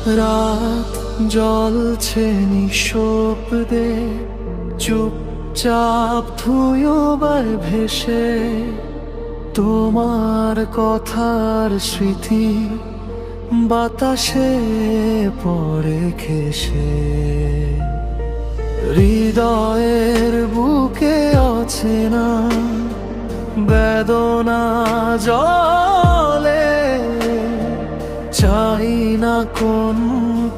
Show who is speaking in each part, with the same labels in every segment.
Speaker 1: রাত জ্বলছে নিঃশব্দে, চুপচাপ ধুয়োবার ভেসে, তোমার কথার স্মৃতি বাতাসে পড়ে খেসে। হৃদয়ের বুকে অচেনা বেদনা জলে, চাই না কোন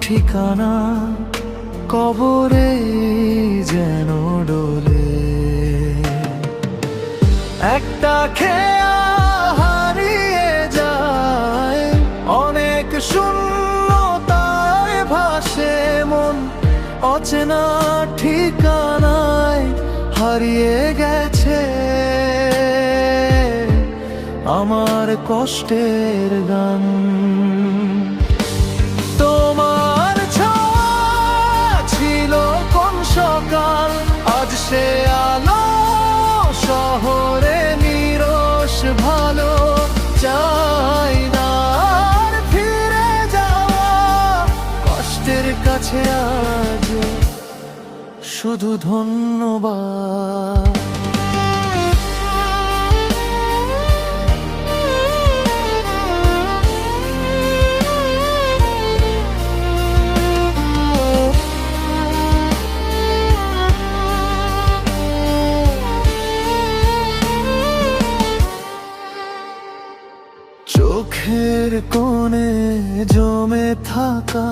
Speaker 1: ঠিকানা, কবরে যেন ডোলে। একটা খেয়া হারিয়ে যায়, অনেক শূন্যতায় ভাসে মন, অচেনা ঠিকানায় হারিয়ে গেছে আমার কষ্টের গান। তোমার ছোঁয়া ছিল কোন সকাল, আজ সে আলো শহরে নিরস ভালো। চাই না আর ফিরে যাওয়া কষ্টের কাছে, আজ শুধু ধন্যবাদ। চোখের কোণে জমে থাকা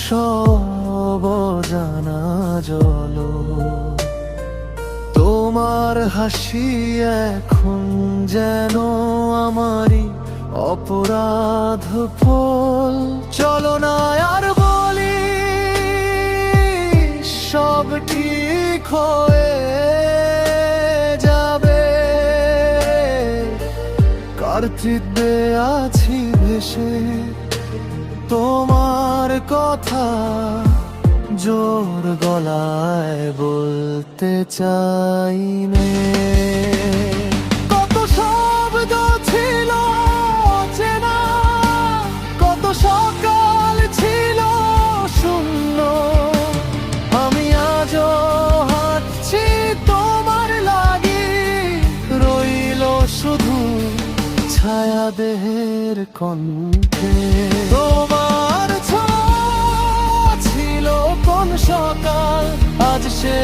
Speaker 1: সব অজানা জলো, তোমার হাসি এখন যেন আমারই অপরাধ ফল। চলো না আর বলি সব ঠিক হয়ে যাবে, কার্তিকে আছি ভেসে, তোমার কথা জোর গলায় বলতে চাই নে। কত শব্দ ছিল অচেনা, কত সকাল ছিল শূন্য, আমি আজও হাঁটছি তোমার লাগি, রইল শুধু ছায়া দেহের কণ্ঠে। তোমার ছোঁয়া ছিল কোন সকাল, আজ সে